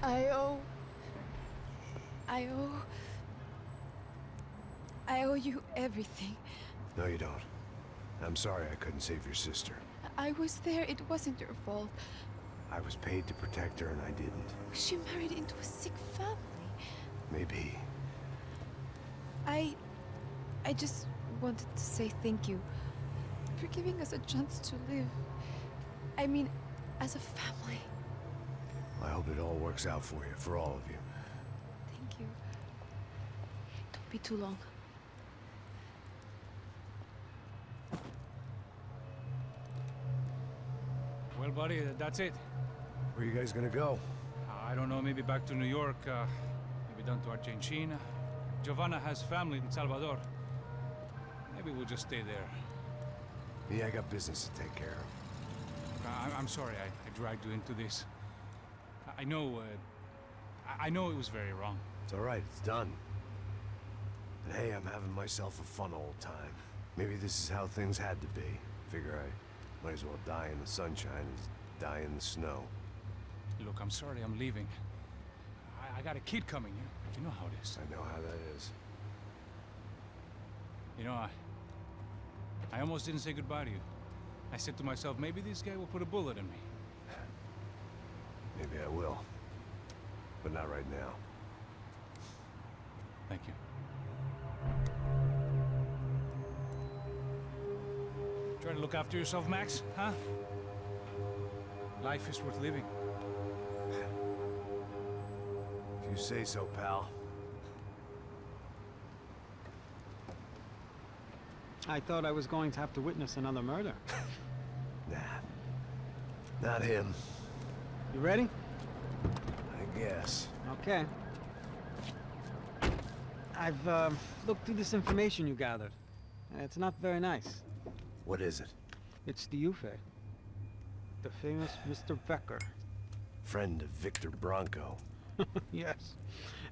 I owe... I owe... I owe you everything. No, you don't. I'm sorry I couldn't save your sister. I was there. It wasn't your fault. I was paid to protect her and I didn't. She married into a sick family. Maybe. I just wanted to say thank you for giving us a chance to live. I mean, as a family. I hope it all works out for you, for all of you. Thank you. Don't be too long. Well, buddy, that's it. Where are you guys gonna go? I don't know, maybe back to New York, maybe down to Argentina. Giovanna has family in Salvador. Maybe we'll just stay there. Me, I got business to take care of. I'm sorry I dragged you into this. I know, I know it was very wrong. It's all right, it's done. And hey, I'm having myself a fun old time. Maybe this is how things had to be. Figure I might as well die in the sunshine as die in the snow. Look, I'm sorry I'm leaving. I got a kid coming. You know how it is. I know how that is. You know, I almost didn't say goodbye to you. I said to myself, maybe this guy will put a bullet in me. Maybe I will. But not right now. Thank you. Try to look after yourself, Max, huh? Life is worth living. If you say so, pal. I thought I was going to have to witness another murder. Nah. Not him. You ready? I guess. Okay. I've looked through this information you gathered. It's not very nice. What is it? It's the Ufe. The famous Mr. Becker. Friend of Victor Bronco. Yes.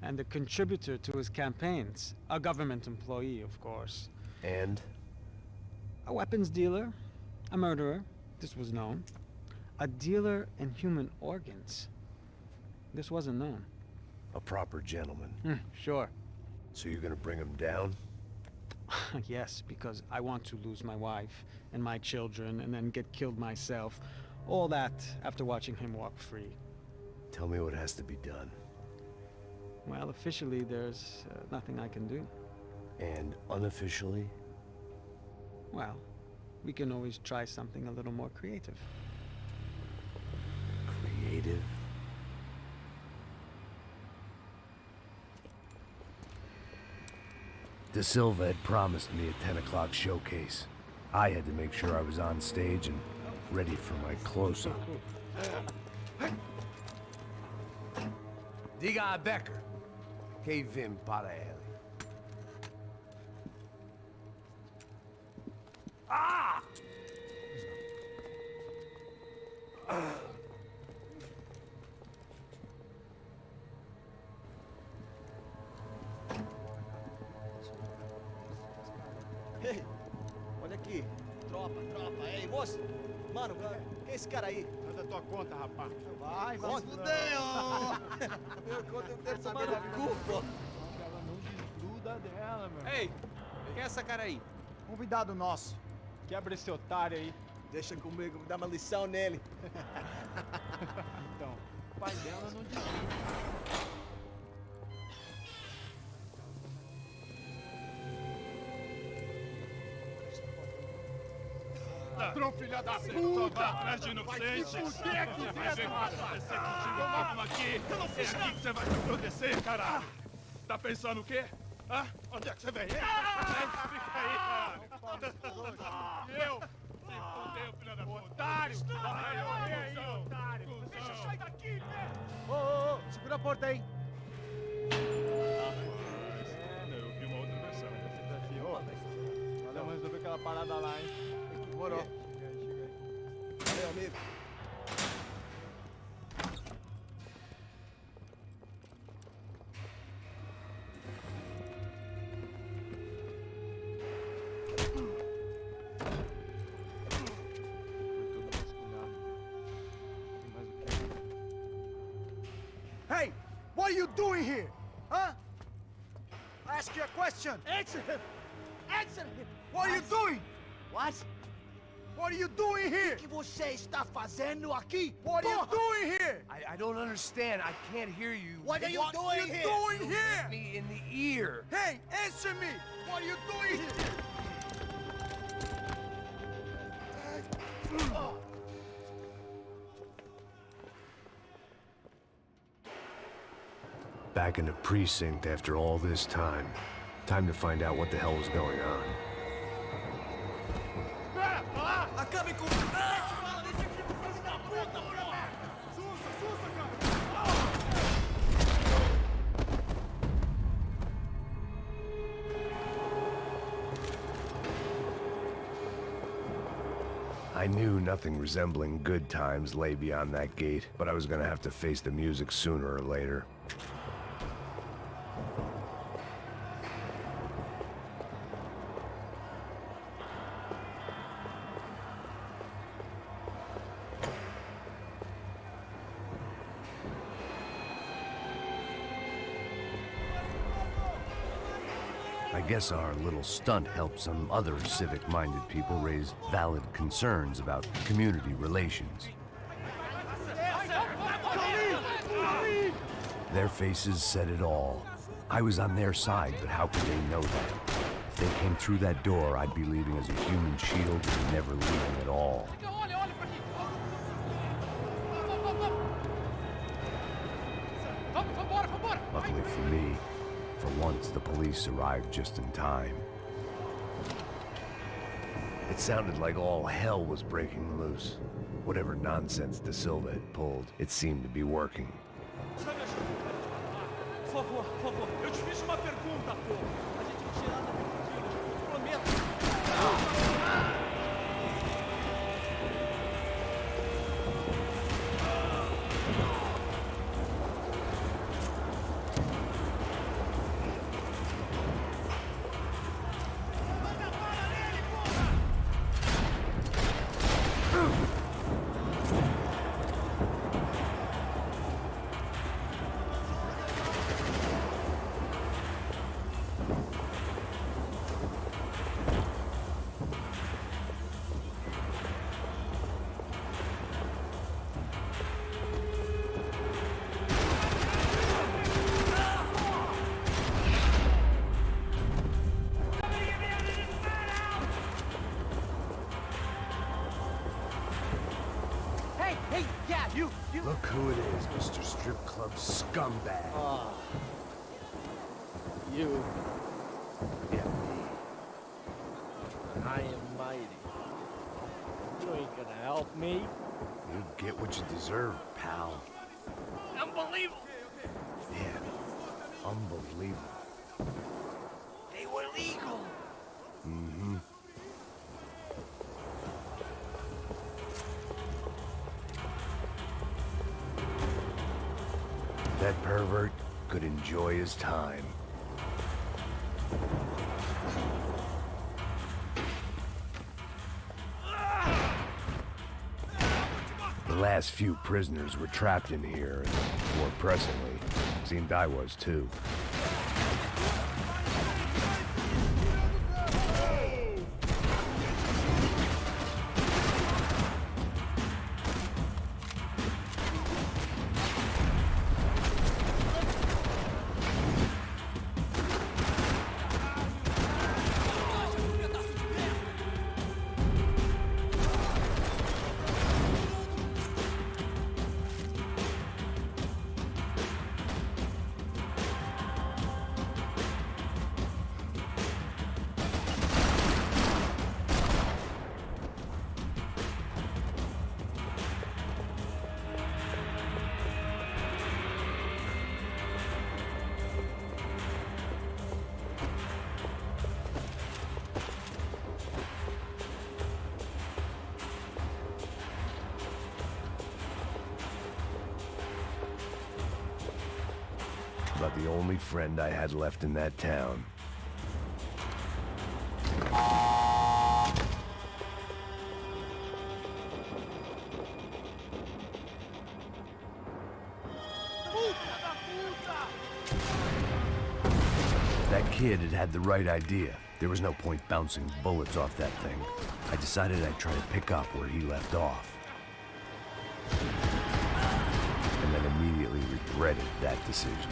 And a contributor to his campaigns. A government employee, of course. And? A weapons dealer. A murderer. This was known. A dealer in human organs. This wasn't known. A proper gentleman. Sure. So you're gonna bring him down? Yes, because I want to lose my wife and my children and then get killed myself. All that after watching him walk free. Tell me what has to be done. Well, officially there's nothing I can do. And unofficially? Well, we can always try something a little more creative. Creative? De Silva had promised me a 10 o'clock showcase. I had to make sure I was on stage and ready for my close-up. Diga a Becker. Que vim para ele. Ah! Ei, olha aqui. Tropa. Ei, moço. Mano, quem é esse cara aí? Faz a tua conta, rapaz. Vai fudeu! Meu conta eu quero tomar no cu, pô. Ela não desgruda dela, meu. Ei, quem é essa cara aí? Convidado nosso. Quebra esse otário aí. Deixa comigo, dá uma lição nele. Então, o pai dela não desgruda. Ladrão, filha da puta! Vai atrás de inocentes! Vai se fuder aqui dentro! Vai ver o que vai acontecer contigo mesmo aqui! Eu não fiz nada! É aqui que você vai se proteger, caralho! Tá pensando o quê? Hã? Onde é que você vem? Fica aí, caralho! E eu? Se fudeu, filha da puta! Otário! Vai, aí, otário! Deixa eu sair daqui, né? Ô, segura a porta aí! Eu vi uma outra versão. Vamos resolver aquela parada lá, hein? Demorou. Chega aí. Valeu, amigo. doing here? Huh? I ask you a question. Answer him! Answer him! What are you doing? What? What are you doing here? O que você está fazendo aqui? What are you doing here? I don't understand. I can't hear you. What are you doing here? You hit me in the ear. Hey, answer me! What are you doing here? Back in the precinct after all this time. Time to find out what the hell was going on. Acabe com... I knew nothing resembling good times lay beyond that gate, but I was gonna have to face the music sooner or later. I guess our little stunt helped some other civic-minded people raise valid concerns about community relations. Their faces said it all. I was on their side, but how could they know that? If they came through that door, I'd be leaving as a human shield and never leaving at all. Luckily for me, for once, the police arrived just in time. It sounded like all hell was breaking loose. Whatever nonsense De Silva had pulled, it seemed to be working. Por favor, eu te fiz uma pergunta, pô. A gente não tinha nada contigo. Prometo. Look who it is, Mr. Strip Club Scumbag. You. Yeah, me. I am mighty. You ain't gonna help me. You get what you deserve, pal. Unbelievable. Yeah, unbelievable. They were legal. Mm-hmm. That pervert could enjoy his time. The last few prisoners were trapped in here, and more pressingly, it seemed I was too. About the only friend I had left in that town. Puta da puta! kid had had the right idea. There was no point bouncing bullets off that thing. I decided I'd try to pick up where he left off. And then immediately regretted that decision.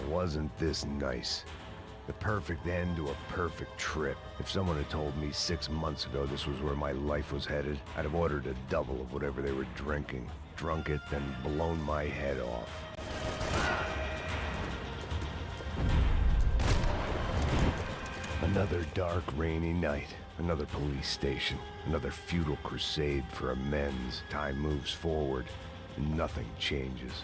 Wasn't this nice? The perfect end to a perfect trip. If someone had told me 6 months ago this was where my life was headed, I'd have ordered a double of whatever they were drinking, drunk it, then blown my head off. Another dark, rainy night. Another police station. Another futile crusade for amends. Time moves forward, and nothing changes.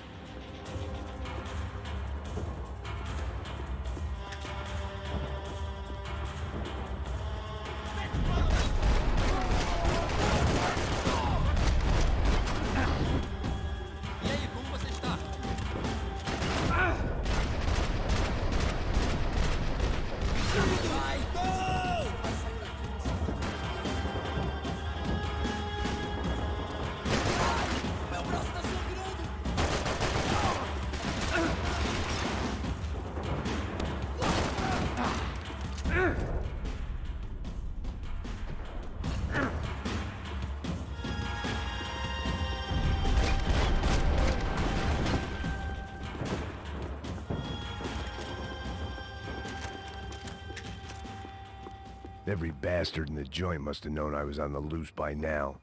Every bastard in the joint must have known I was on the loose by now.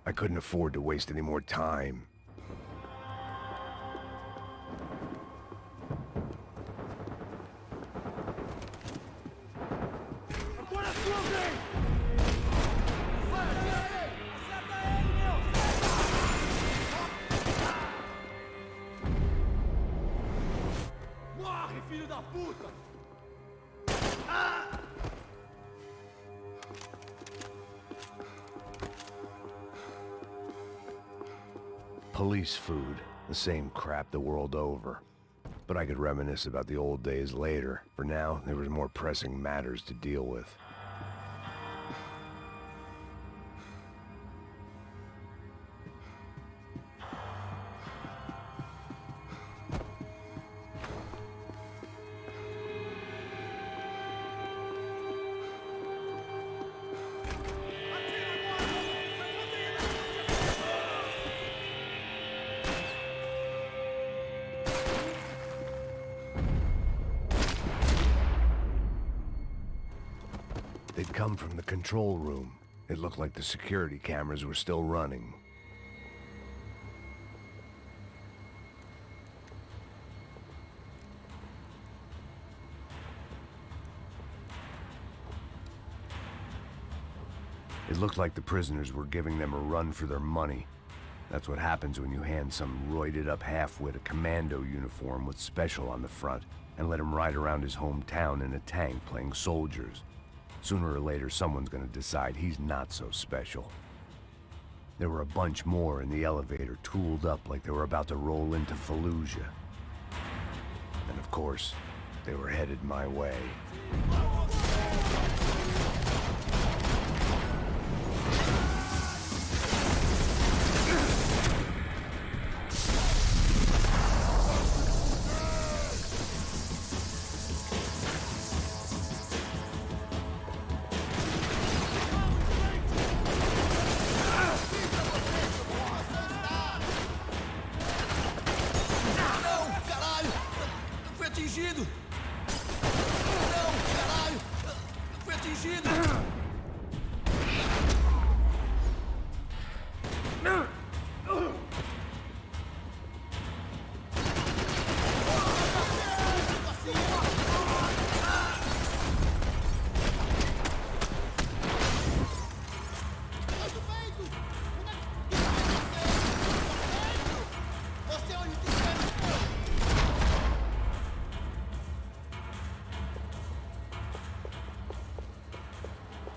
I couldn't afford to waste any more time. Morre, filho da puta! Police food, the same crap the world over. But I could reminisce about the old days later. For now, there was more pressing matters to deal with. They'd come from the control room. It looked like the security cameras were still running. It looked like the prisoners were giving them a run for their money. That's what happens when you hand some roided-up half-wit a commando uniform with special on the front and let him ride around his hometown in a tank playing soldiers. Sooner or later, someone's gonna decide he's not so special. There were a bunch more in the elevator, tooled up like they were about to roll into Fallujah. And of course, they were headed my way.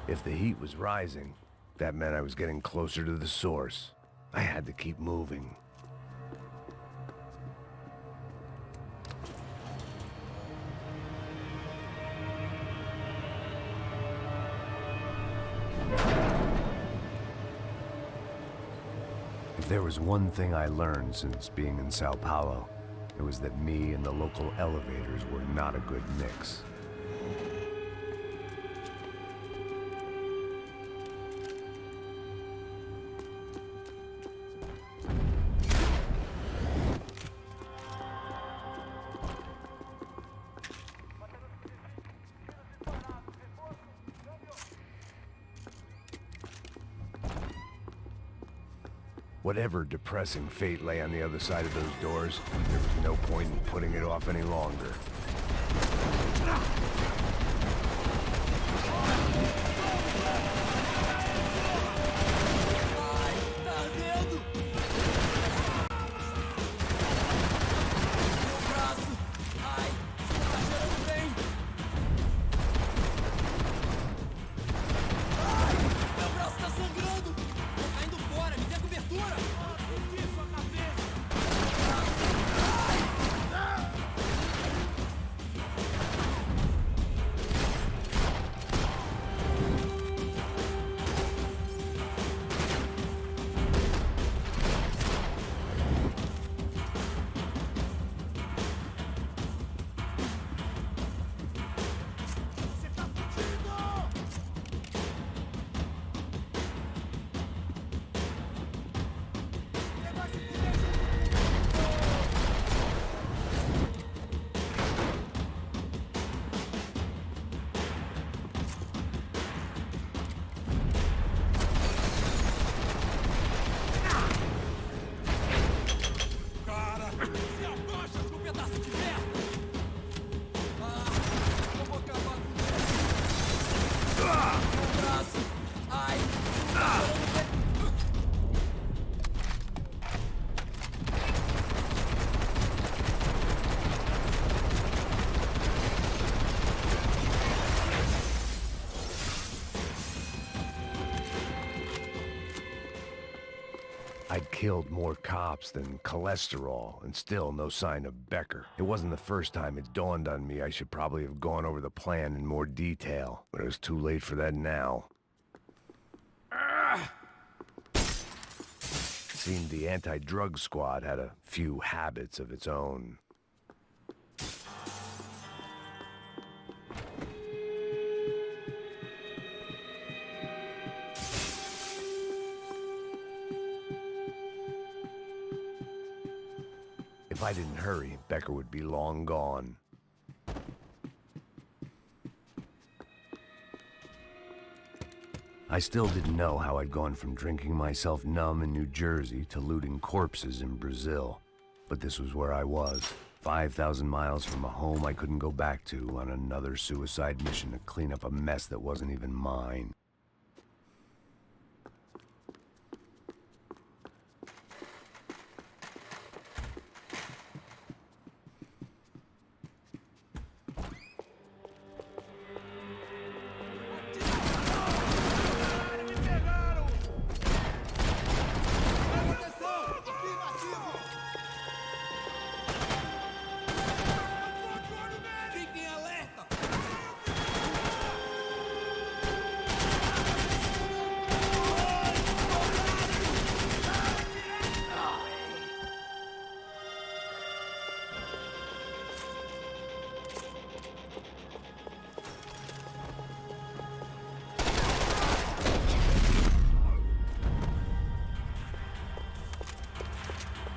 If the heat was rising, that meant I was getting closer to the source. I had to keep moving. If there was one thing I learned since being in Sao Paulo, it was that me and the local elevators were not a good mix. Whatever depressing fate lay on the other side of those doors, there was no point in putting it off any longer. I'd killed more cops than cholesterol, and still no sign of Becker. It wasn't the first time it dawned on me I should probably have gone over the plan in more detail, but it was too late for that now. Seemed the anti-drug squad had a few habits of its own. If I didn't hurry, Becker would be long gone. I still didn't know how I'd gone from drinking myself numb in New Jersey to looting corpses in Brazil. But this was where I was, 5,000 miles from a home I couldn't go back to, on another suicide mission to clean up a mess that wasn't even mine.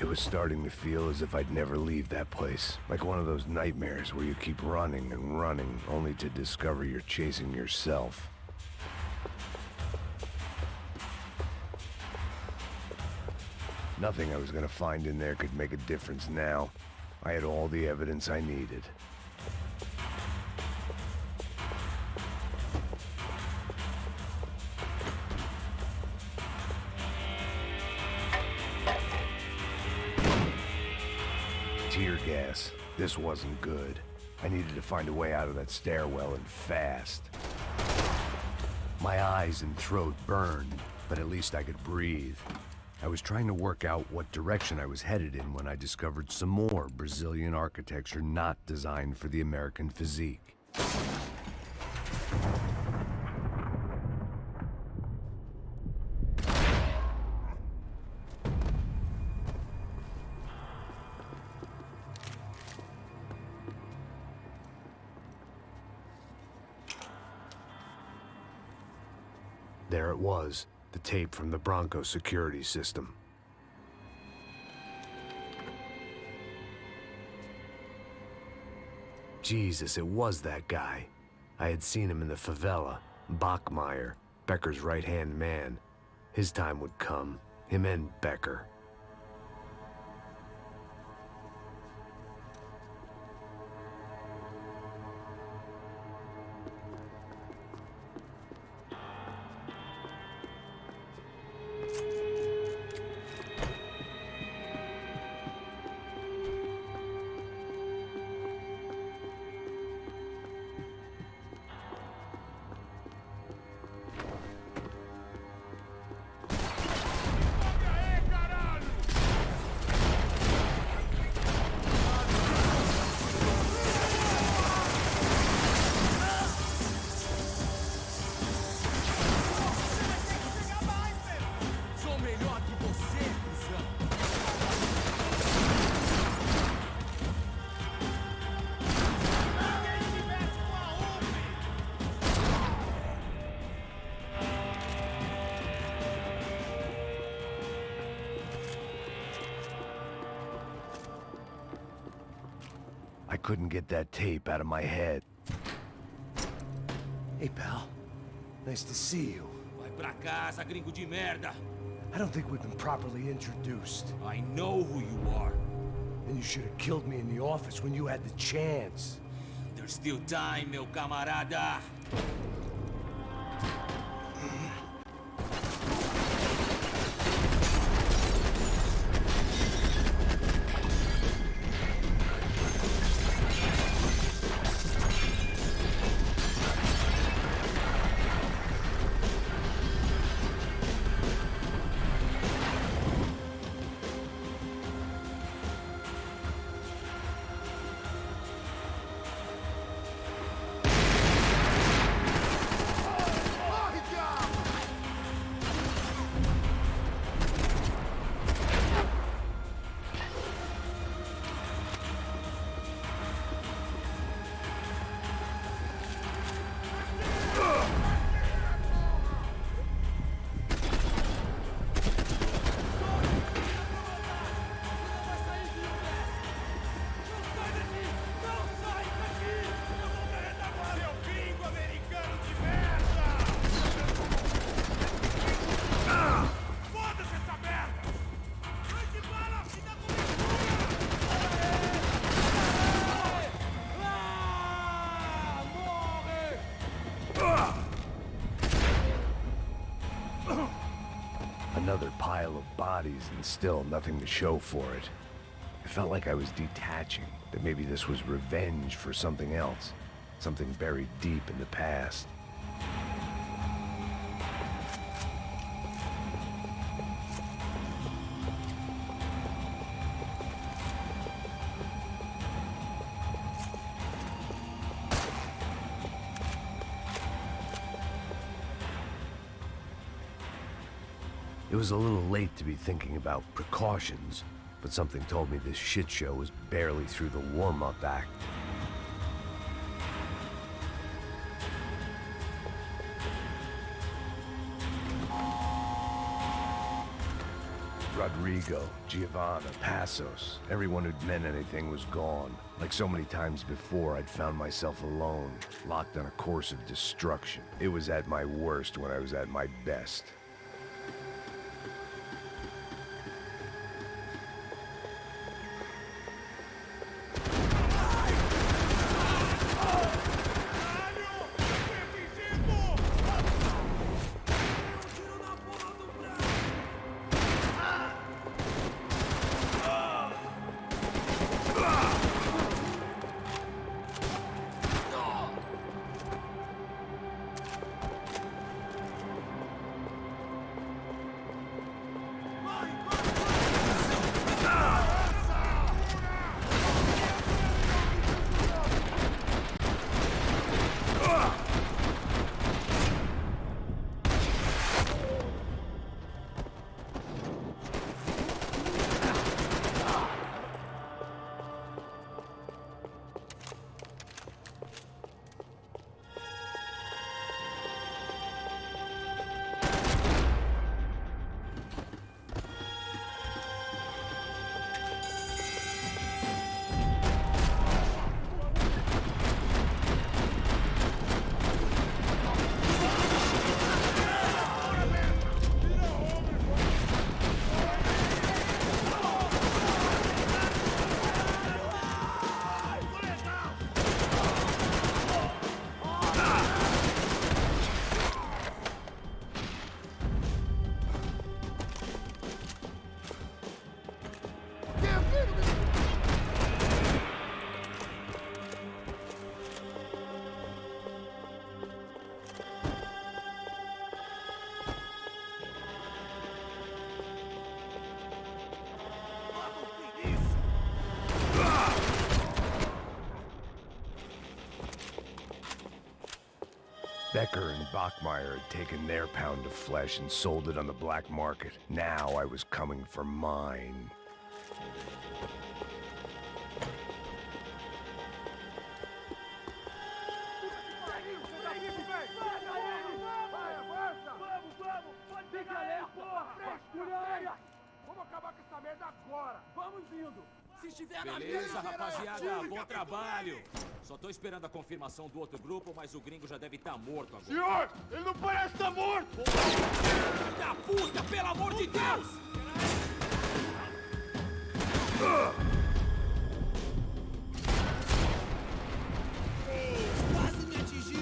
was starting to feel as if I'd never leave that place. Like one of those nightmares where you keep running and running, only to discover you're chasing yourself. Nothing I was gonna find in there could make a difference now. I had all the evidence I needed. Tear gas. This wasn't good. I needed to find a way out of that stairwell and fast. My eyes and throat burned, but at least I could breathe. I was trying to work out what direction I was headed in when I discovered some more Brazilian architecture not designed for the American physique. There it was, the tape from the Bronco security system. Jesus, it was that guy. I had seen him in the favela, Bachmeyer, Becker's right-hand man. His time would come, him and Becker. I couldn't get that tape out of my head. Hey, pal. Nice to see you. Vai pra casa, gringo de merda! I don't think we've been properly introduced. I know who you are. And you should have killed me in the office when you had the chance. There's still time, meu camarada! Another pile of bodies and still nothing to show for it. It felt like I was detaching, that maybe this was revenge for something else, something buried deep in the past. It was a little late to be thinking about precautions, but something told me this shit show was barely through the warm-up act. Rodrigo, Giovanna, Passos. Everyone who'd meant anything was gone. Like so many times before, I'd found myself alone, locked on a course of destruction. It was at my worst when I was at my best. Becker and Bachmeyer had taken their pound of flesh and sold it on the black market. Now I was coming for mine. Beleza, rapaziada, bom trabalho. Só tô esperando a confirmação do outro grupo, mas o gringo já deve estar morto agora. Senhor, ele não parece estar morto! Filho da puta, pelo amor de Deus! Quase me atingiu!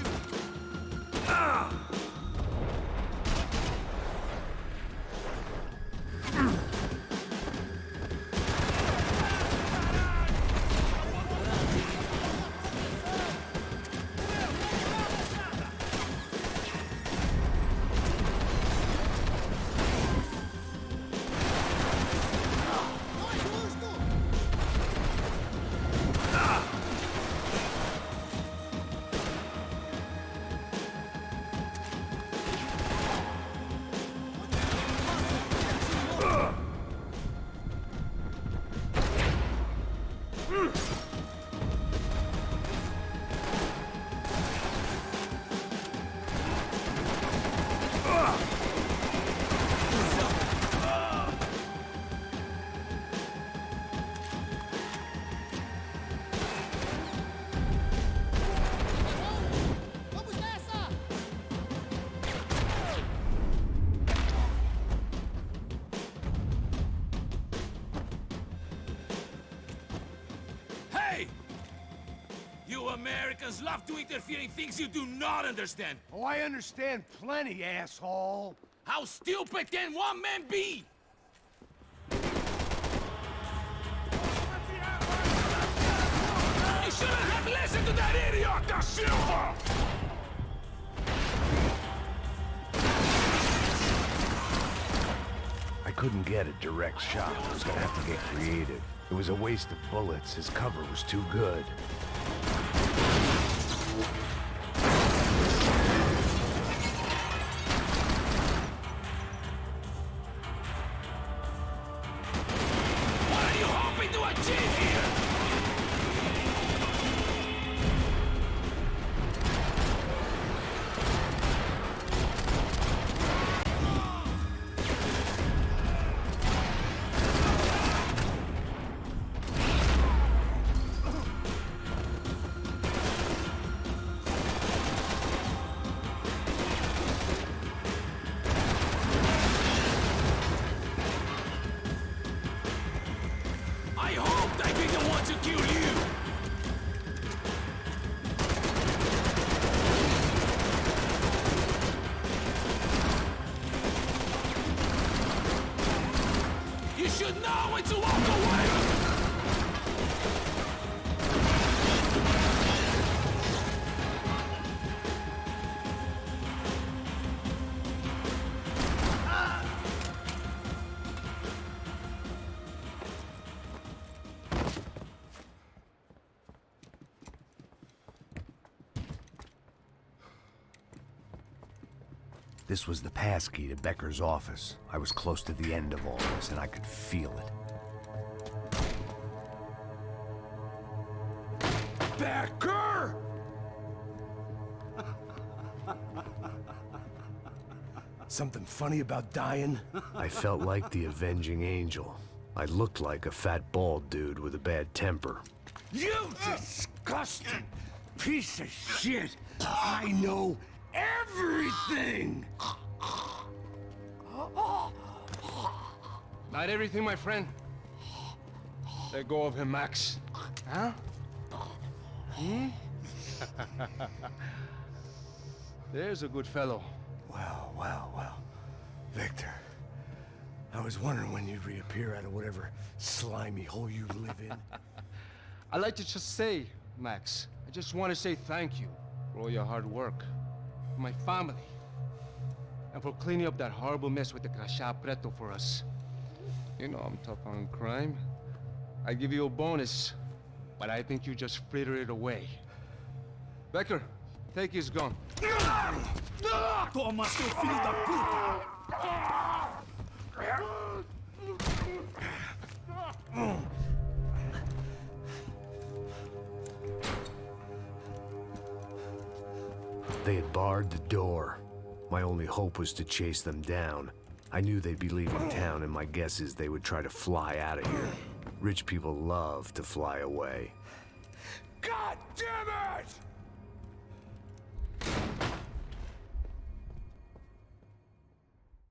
You Americans love to interfere in things you do not understand. Oh, I understand plenty, asshole. How stupid can one man be? You shouldn't have listened to that idiot, Da Silva! I couldn't get a direct shot. I was gonna have to get creative. It was a waste of bullets. His cover was too good. What are you hoping to achieve here? should know when to walk away! This was the passkey to Becker's office. I was close to the end of all this, and I could feel it. Becker! Something funny about dying? I felt like the avenging angel. I looked like a fat bald dude with a bad temper. You disgusting piece of shit! I know everything! Not everything, my friend. Let go of him, Max. Huh? Hmm? There's a good fellow. Well, well, well. Victor, I was wondering when you'd reappear out of whatever slimy hole you live in. I'd like to just say, Max, I just want to say thank you for all your hard work, for my family, and for cleaning up that horrible mess with the Crachá Preto for us. You know I'm tough on crime. I give you a bonus, but I think you just frittered it away. Becker, take his gun. Toma, seu filho da puta! They had barred the door. My only hope was to chase them down. I knew they'd be leaving town, and my guess is they would try to fly out of here. Rich people love to fly away. God damn it!